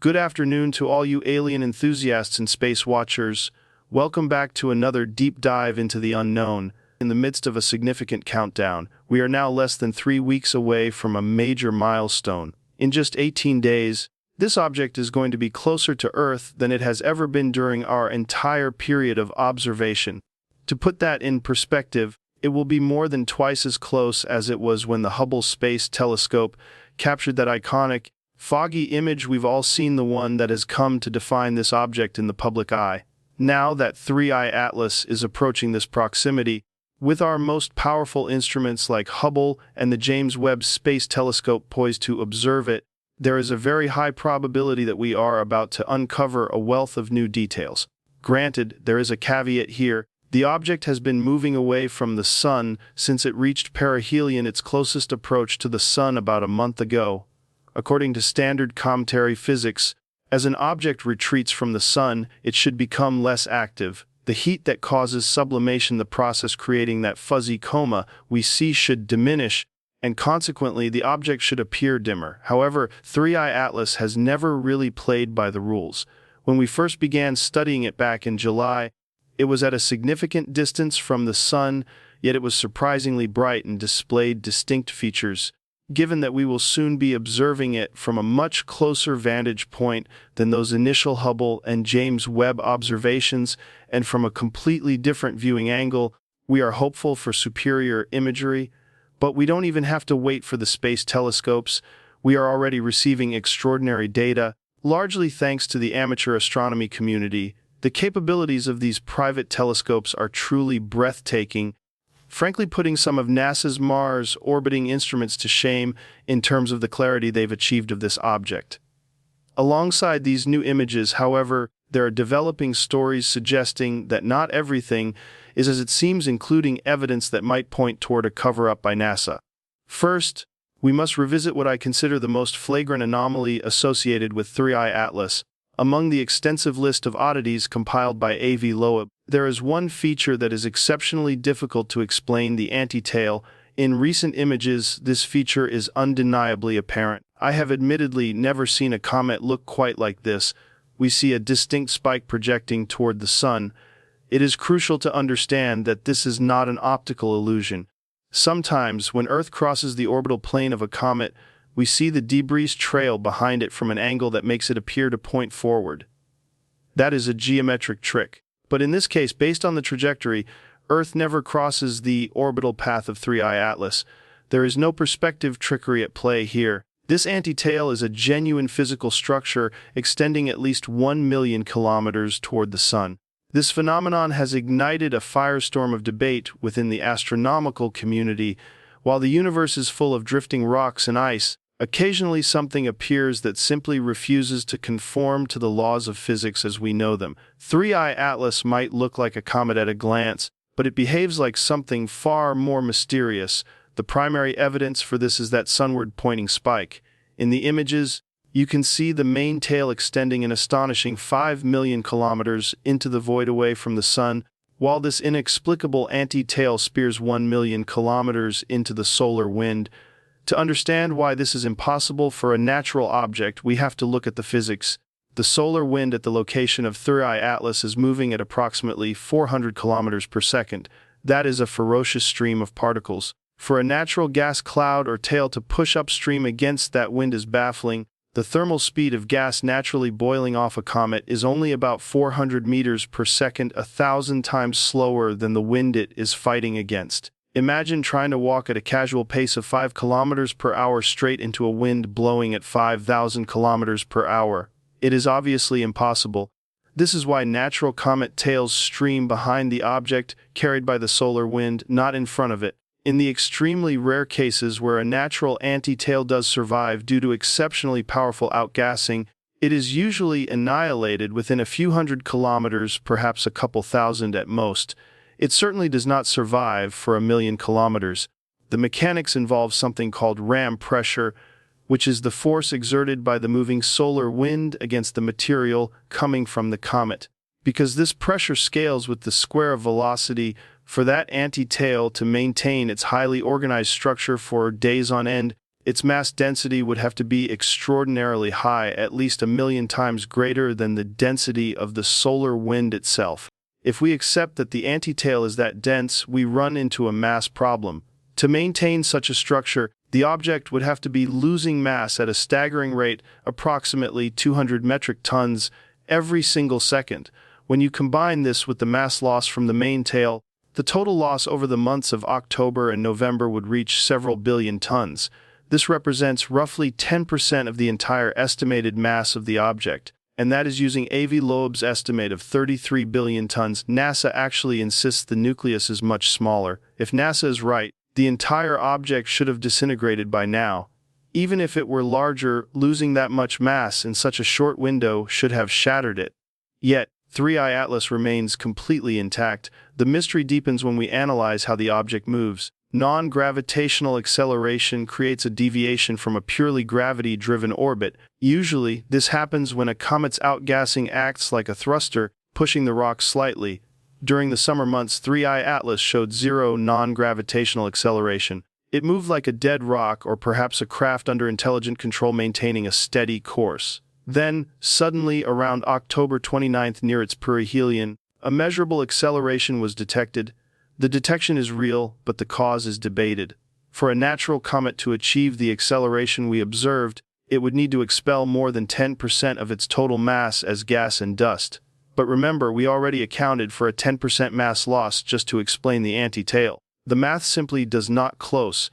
Good afternoon to all you alien enthusiasts and space watchers. Welcome back to another deep dive into the unknown. In the midst of a significant countdown, we are now less than 3 weeks away from a major milestone. In just 18 days, this object is going to be closer to Earth than it has ever been during our entire period of observation. To put that in perspective, it will be more than twice as close as it was when the Hubble Space Telescope captured that iconic, foggy image. We've all seen, the one that has come to define this object in the public eye. Now that 3I Atlas is approaching this proximity, with our most powerful instruments like Hubble and the James Webb Space Telescope poised to observe it, there is a very high probability that we are about to uncover a wealth of new details. Granted, there is a caveat here. The object has been moving away from the Sun since it reached perihelion, its closest approach to the Sun, about a month ago. According to standard cometary physics, as an object retreats from the Sun, it should become less active. The heat that causes sublimation, the process creating that fuzzy coma we see, should diminish, and consequently the object should appear dimmer. However, 3I Atlas has never really played by the rules. When we first began studying it back in July, it was at a significant distance from the Sun, yet it was surprisingly bright and displayed distinct features. Given that we will soon be observing it from a much closer vantage point than those initial Hubble and James Webb observations, and from a completely different viewing angle, we are hopeful for superior imagery. But we don't even have to wait for the space telescopes. We are already receiving extraordinary data, largely thanks to the amateur astronomy community. The capabilities of these private telescopes are truly breathtaking, frankly putting some of NASA's Mars orbiting instruments to shame in terms of the clarity they've achieved of this object. Alongside these new images, however, there are developing stories suggesting that not everything is as it seems, including evidence that might point toward a cover-up by NASA. First, we must revisit what I consider the most flagrant anomaly associated with 3I Atlas. Among the extensive list of oddities compiled by A.V. Loeb, there is one feature that is exceptionally difficult to explain: the anti-tail. In recent images, this feature is undeniably apparent. I have admittedly never seen a comet look quite like this. We see a distinct spike projecting toward the Sun. It is crucial to understand that this is not an optical illusion. Sometimes, when Earth crosses the orbital plane of a comet, we see the debris trail behind it from an angle that makes it appear to point forward. That is a geometric trick. But in this case, based on the trajectory, Earth never crosses the orbital path of 3I Atlas. There is no perspective trickery at play here. This anti-tail is a genuine physical structure extending at least 1 million kilometers toward the Sun. This phenomenon has ignited a firestorm of debate within the astronomical community. While the universe is full of drifting rocks and ice, occasionally something appears that simply refuses to conform to the laws of physics as we know them. 3I Atlas might look like a comet at a glance, but it behaves like something far more mysterious. The primary evidence for this is that sunward-pointing spike. In the images, you can see the main tail extending an astonishing 5 million kilometers into the void away from the Sun, while this inexplicable anti-tail spears 1 million kilometers into the solar wind. To understand why this is impossible for a natural object, we have to look at the physics. The solar wind at the location of 3I Atlas is moving at approximately 400 kilometers per second. That is a ferocious stream of particles. For a natural gas cloud or tail to push upstream against that wind is baffling. The thermal speed of gas naturally boiling off a comet is only about 400 meters per second, 1,000 times slower than the wind it is fighting against. Imagine trying to walk at a casual pace of 5 kilometers per hour straight into a wind blowing at 5,000 kilometers per hour. It is obviously impossible. This is why natural comet tails stream behind the object, carried by the solar wind, not in front of it. In the extremely rare cases where a natural anti-tail does survive due to exceptionally powerful outgassing, it is usually annihilated within a few hundred kilometers, perhaps a couple thousand at most. It certainly does not survive for 1 million kilometers. The mechanics involve something called ram pressure, which is the force exerted by the moving solar wind against the material coming from the comet. Because this pressure scales with the square of velocity, for that anti-tail to maintain its highly organized structure for days on end, its mass density would have to be extraordinarily high, at least 1,000,000 times greater than the density of the solar wind itself. If we accept that the antitail is that dense, we run into a mass problem. To maintain such a structure, the object would have to be losing mass at a staggering rate, approximately 200 metric tons, every single second. When you combine this with the mass loss from the main tail, the total loss over the months of October and November would reach several billion tons. This represents roughly 10% of the entire estimated mass of the object, and that is using Avi Loeb's estimate of 33 billion tons. NASA actually insists the nucleus is much smaller. If NASA is right, the entire object should have disintegrated by now. Even if it were larger, losing that much mass in such a short window should have shattered it. Yet, 3I Atlas remains completely intact. The mystery deepens when we analyze how the object moves. Non-gravitational acceleration creates a deviation from a purely gravity-driven orbit. Usually, this happens when a comet's outgassing acts like a thruster, pushing the rock slightly. During the summer months, 3I Atlas showed zero non-gravitational acceleration. It moved like a dead rock or perhaps a craft under intelligent control maintaining a steady course. Then, suddenly, around October 29th near its perihelion, a measurable acceleration was detected. The detection is real, but the cause is debated. For a natural comet to achieve the acceleration we observed, it would need to expel more than 10% of its total mass as gas and dust. But remember, we already accounted for a 10% mass loss just to explain the antitail. The math simply does not close.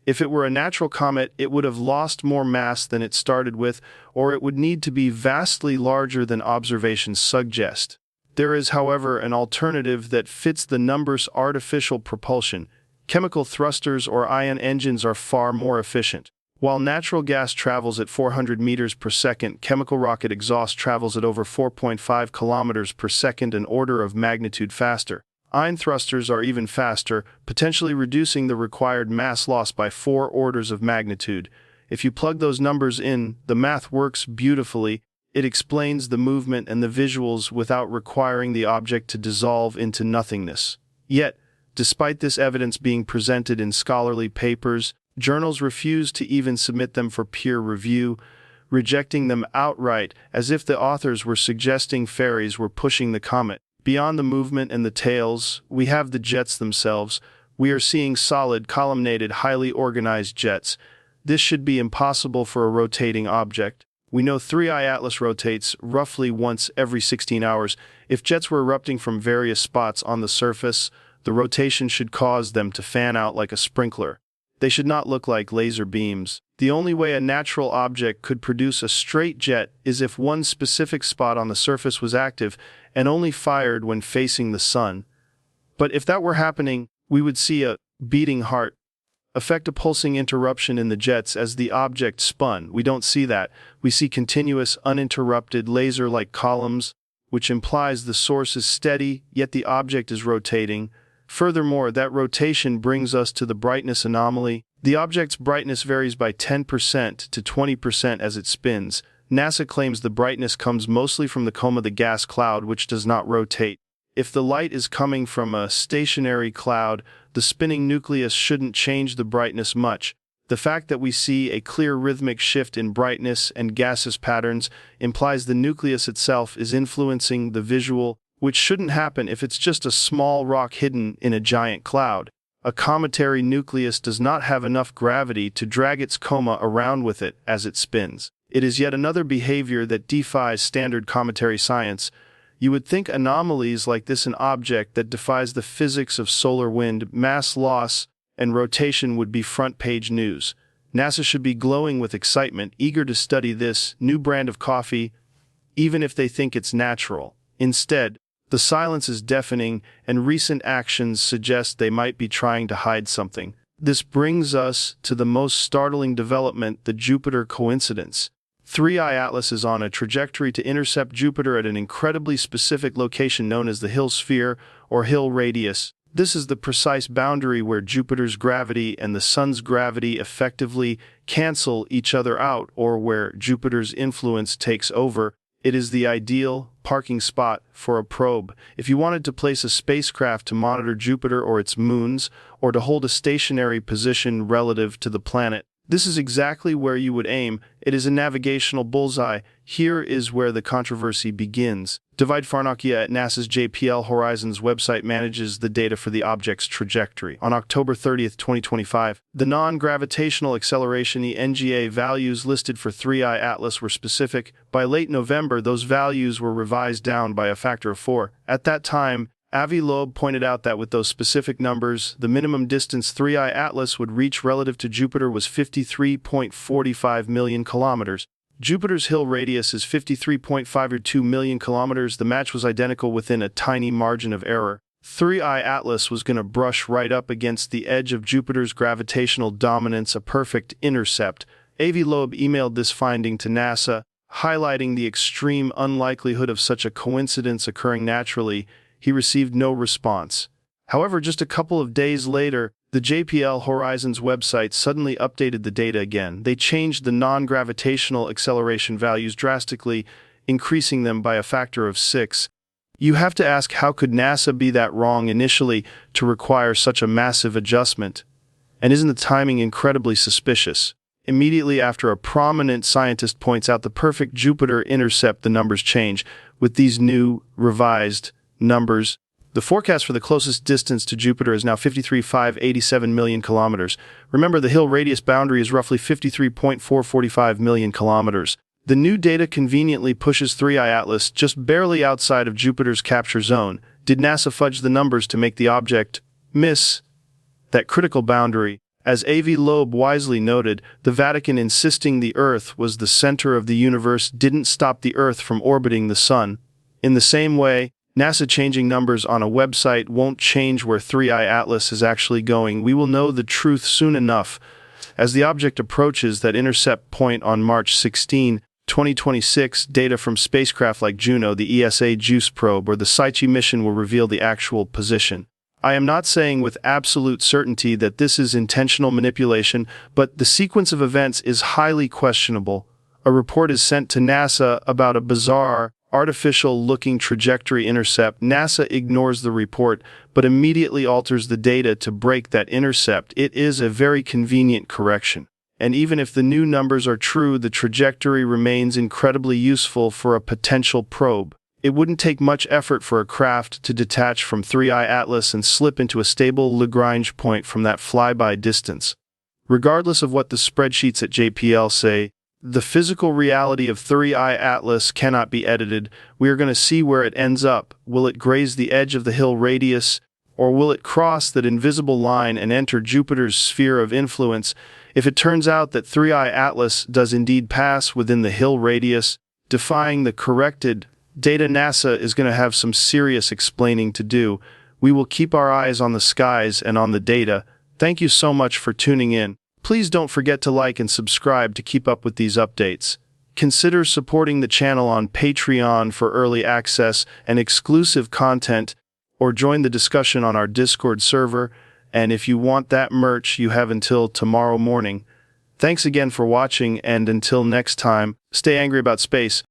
If it were a natural comet, it would have lost more mass than it started with, or it would need to be vastly larger than observations suggest. There is, however, an alternative that fits the numbers: artificial propulsion. Chemical thrusters or ion engines are far more efficient. While natural gas travels at 400 meters per second, chemical rocket exhaust travels at over 4.5 kilometers per second, an order of magnitude faster. Ion thrusters are even faster, potentially reducing the required mass loss by 4 orders of magnitude. If you plug those numbers in, the math works beautifully. It explains the movement and the visuals without requiring the object to dissolve into nothingness. Yet, despite this evidence being presented in scholarly papers, journals refuse to even submit them for peer review, rejecting them outright as if the authors were suggesting fairies were pushing the comet. Beyond the movement and the tails, we have the jets themselves. We are seeing solid, columnated, highly organized jets. This should be impossible for a rotating object. We know 3I Atlas rotates roughly once every 16 hours. If jets were erupting from various spots on the surface, the rotation should cause them to fan out like a sprinkler. They should not look like laser beams. The only way a natural object could produce a straight jet is if one specific spot on the surface was active and only fired when facing the sun. But if that were happening, we would see a beating heart affect a pulsing interruption in the jets as the object spun. We don't see that. We see continuous, uninterrupted, laser-like columns, which implies the source is steady, yet the object is rotating. Furthermore, that rotation brings us to the brightness anomaly. The object's brightness varies by 10% to 20% as it spins. NASA claims the brightness comes mostly from the coma, the gas cloud, which does not rotate. If the light is coming from a stationary cloud, the spinning nucleus shouldn't change the brightness much. The fact that we see a clear rhythmic shift in brightness and gaseous patterns implies the nucleus itself is influencing the visual, which shouldn't happen if it's just a small rock hidden in a giant cloud. A cometary nucleus does not have enough gravity to drag its coma around with it as it spins. It is yet another behavior that defies standard cometary science. You would think anomalies like this, an object that defies the physics of solar wind, mass loss, and rotation, would be front-page news. NASA should be glowing with excitement, eager to study this new brand of coffee, even if they think it's natural. Instead, the silence is deafening, and recent actions suggest they might be trying to hide something. This brings us to the most startling development, the Jupiter coincidence. 3I Atlas is on a trajectory to intercept Jupiter at an incredibly specific location known as the Hill sphere or Hill radius. This is the precise boundary where Jupiter's gravity and the Sun's gravity effectively cancel each other out, or where Jupiter's influence takes over. It is the ideal parking spot for a probe. If you wanted to place a spacecraft to monitor Jupiter or its moons, or to hold a stationary position relative to the planet, This is exactly where you would aim. It is a navigational bullseye. Here is where the controversy begins. David Farnakia at NASA's JPL Horizons website manages the data for the object's trajectory. On October 30, 2025, the non-gravitational acceleration (NGA) values listed for 3I Atlas were specific. By late November, those values were revised down by a factor of 4. At that time, Avi Loeb pointed out that with those specific numbers, the minimum distance 3I Atlas would reach relative to Jupiter was 53.45 million kilometers. Jupiter's Hill radius is 53.52 million kilometers. The match was identical within a tiny margin of error. 3I Atlas was going to brush right up against the edge of Jupiter's gravitational dominance, a perfect intercept. Avi Loeb emailed this finding to NASA, highlighting the extreme unlikelihood of such a coincidence occurring naturally. He received no response. However, just a couple of days later, the JPL Horizons website suddenly updated the data again. They changed the non-gravitational acceleration values drastically, increasing them by a factor of 6. You have to ask, how could NASA be that wrong initially to require such a massive adjustment? And isn't the timing incredibly suspicious? Immediately after a prominent scientist points out the perfect Jupiter intercept, the numbers change. With these new, revised numbers, the forecast for the closest distance to Jupiter is now 53.587 million kilometers. Remember, the Hill radius boundary is roughly 53.445 million kilometers. The new data conveniently pushes 3I Atlas just barely outside of Jupiter's capture zone. Did NASA fudge the numbers to make the object miss that critical boundary? As Avi Loeb wisely noted, the Vatican insisting the Earth was the center of the universe didn't stop the Earth from orbiting the Sun. In the same way, NASA changing numbers on a website won't change where 3I Atlas is actually going. We will know the truth soon enough. As the object approaches that intercept point on March 16, 2026, data from spacecraft like Juno, the ESA JUICE probe, or the Psyche mission will reveal the actual position. I am not saying with absolute certainty that this is intentional manipulation, but the sequence of events is highly questionable. A report is sent to NASA about a bizarre, artificial-looking trajectory intercept. NASA ignores the report, but immediately alters the data to break that intercept. It is a very convenient correction. And even if the new numbers are true, the trajectory remains incredibly useful for a potential probe. It wouldn't take much effort for a craft to detach from 3I Atlas and slip into a stable Lagrange point from that flyby distance. Regardless of what the spreadsheets at JPL say, the physical reality of 3I Atlas cannot be edited. We are going to see where it ends up. Will it graze the edge of the Hill radius, or will it cross that invisible line and enter Jupiter's sphere of influence? If it turns out that 3I Atlas does indeed pass within the Hill radius, defying the corrected data, NASA is going to have some serious explaining to do. We will keep our eyes on the skies and on the data. Thank you so much for tuning in. Please don't forget to like and subscribe to keep up with these updates. Consider supporting the channel on Patreon for early access and exclusive content, or join the discussion on our Discord server. And if you want that merch, you have until tomorrow morning. Thanks again for watching, and until next time, stay angry about space.